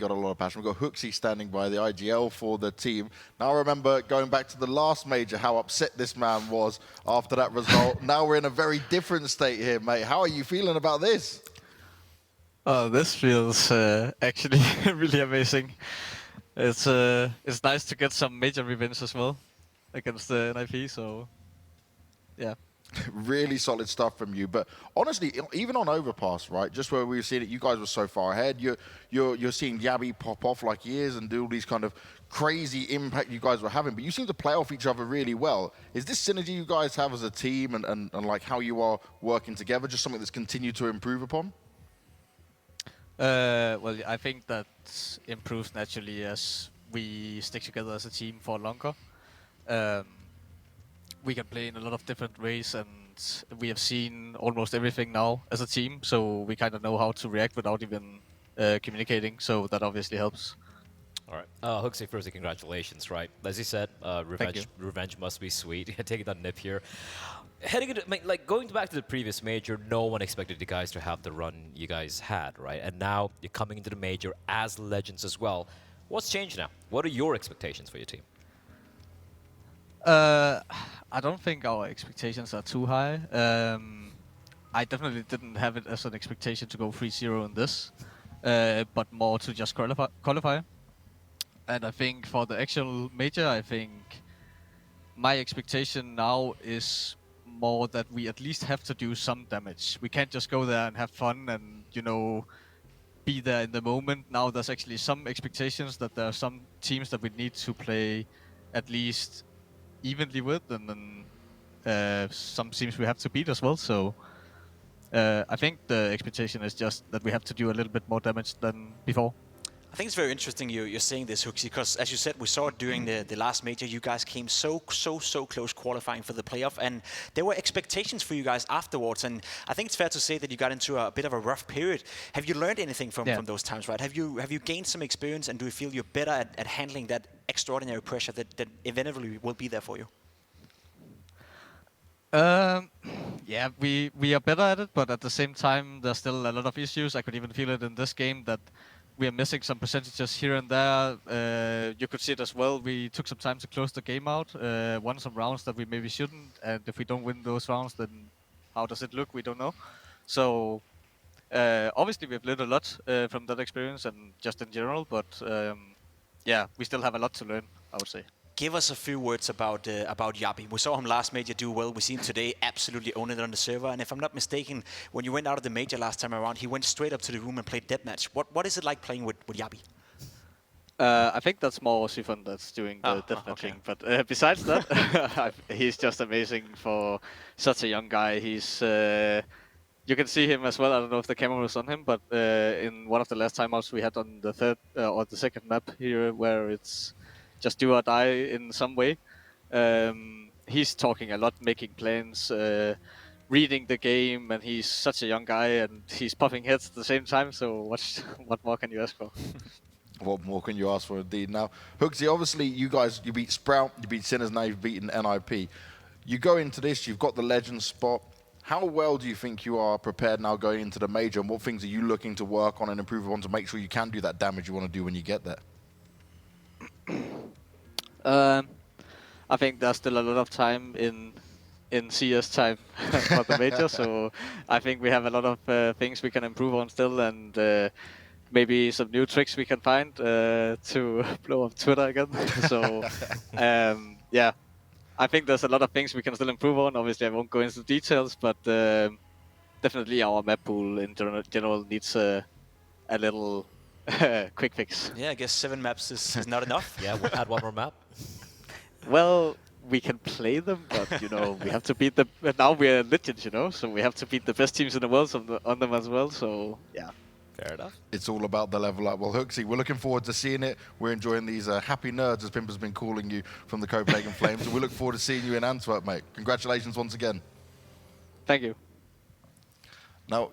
got a lot of passion. We've got HooXi standing by the IGL for the team. Now I remember going back to the last major, how upset this man was after that result. Now we're in a very different state here, mate. How are you feeling about this? This feels actually really amazing. It's nice to get some major revenge as well against the NIP. So yeah. Really solid stuff from you, but honestly, even on Overpass, right? Just where we were seeing it, you guys were so far ahead. You're seeing Yabby pop off like he is and do all these kind of crazy impact you guys were having. But you seem to play off each other really well. Is this synergy you guys have as a team and like how you are working together just something that's continued to improve upon? Well, I think that improves naturally as we stick together as a team for longer. We can play in a lot of different ways, and we have seen almost everything now as a team, so we kind of know how to react without even communicating, so that obviously helps. All right. HooXi, firstly, congratulations, right? As you said, revenge must be sweet. Taking that nip here. Heading into, like, going back to the previous major, no one expected you guys to have the run you guys had, right? And now you're coming into the major as legends as well. What's changed now? What are your expectations for your team? I don't think our expectations are too high. I definitely didn't have it as an expectation to go 3-0 in this, but more to just qualify. And I think for the actual major, I think my expectation now is more that we at least have to do some damage. We can't just go there and have fun and, you know, be there in the moment. Now there's actually some expectations that there are some teams that we need to play at least evenly with, and then some teams we have to beat as well. So I think the expectation is just that we have to do a little bit more damage than before. I think it's very interesting you're saying this, HooXi, because as you said, we saw it during the last major. You guys came so close qualifying for the playoff, and there were expectations for you guys afterwards. And I think it's fair to say that you got into a bit of a rough period. Have you learned anything from those times, right? Have you gained some experience, and do you feel you're better at handling that extraordinary pressure that inevitably will be there for you? Yeah, we are better at it, but at the same time, there's still a lot of issues. I could even feel it in this game that we are missing some percentages here and there. You could see it as well. We took some time to close the game out, won some rounds that we maybe shouldn't, and if we don't win those rounds, then how does it look? We don't know. So obviously we've learned a lot from that experience and just in general, but yeah, we still have a lot to learn, I would say. Give us a few words about Yabby. We saw him last major do well. We see him today absolutely own it on the server. And if I'm not mistaken, when you went out of the major last time around, he went straight up to the room and played deathmatch. What is it like playing with Yabby? I think that's more Sifon that's doing the deathmatching. But besides that, he's just amazing for such a young guy. He's you can see him as well. I don't know if the camera was on him, but in one of the last timeouts we had on the third or the second map here, where it's just do or die in some way. He's talking a lot, making plans, reading the game, and he's such a young guy, and he's popping heads at the same time, so what more can you ask for? What more can you ask for, indeed? Now, HooXi, obviously you beat Sprout, you beat Sinners, now you've beaten NIP. You go into this, you've got the legend spot. How well do you think you are prepared now going into the major, and what things are you looking to work on and improve on to make sure you can do that damage you want to do when you get there? I think there's still a lot of time in CS time for the major, so I think we have a lot of things we can improve on still, and maybe some new tricks we can find to blow up Twitter again. So yeah, I think there's a lot of things we can still improve on. Obviously, I won't go into details, but definitely our map pool in general needs a little quick fix. Yeah, I guess 7 maps is not enough. Yeah, we'll add one more map. Well, we can play them, but, you know, we have to beat them. Now we're legends, you know, so we have to beat the best teams in the world on them as well, so, yeah. Fair enough. It's all about the level up. Well, HooXi, we're looking forward to seeing it. We're enjoying these happy nerds, as Pimper's been calling you, from the Copenhagen Flames, and we look forward to seeing you in Antwerp, mate. Congratulations once again. Thank you. Now,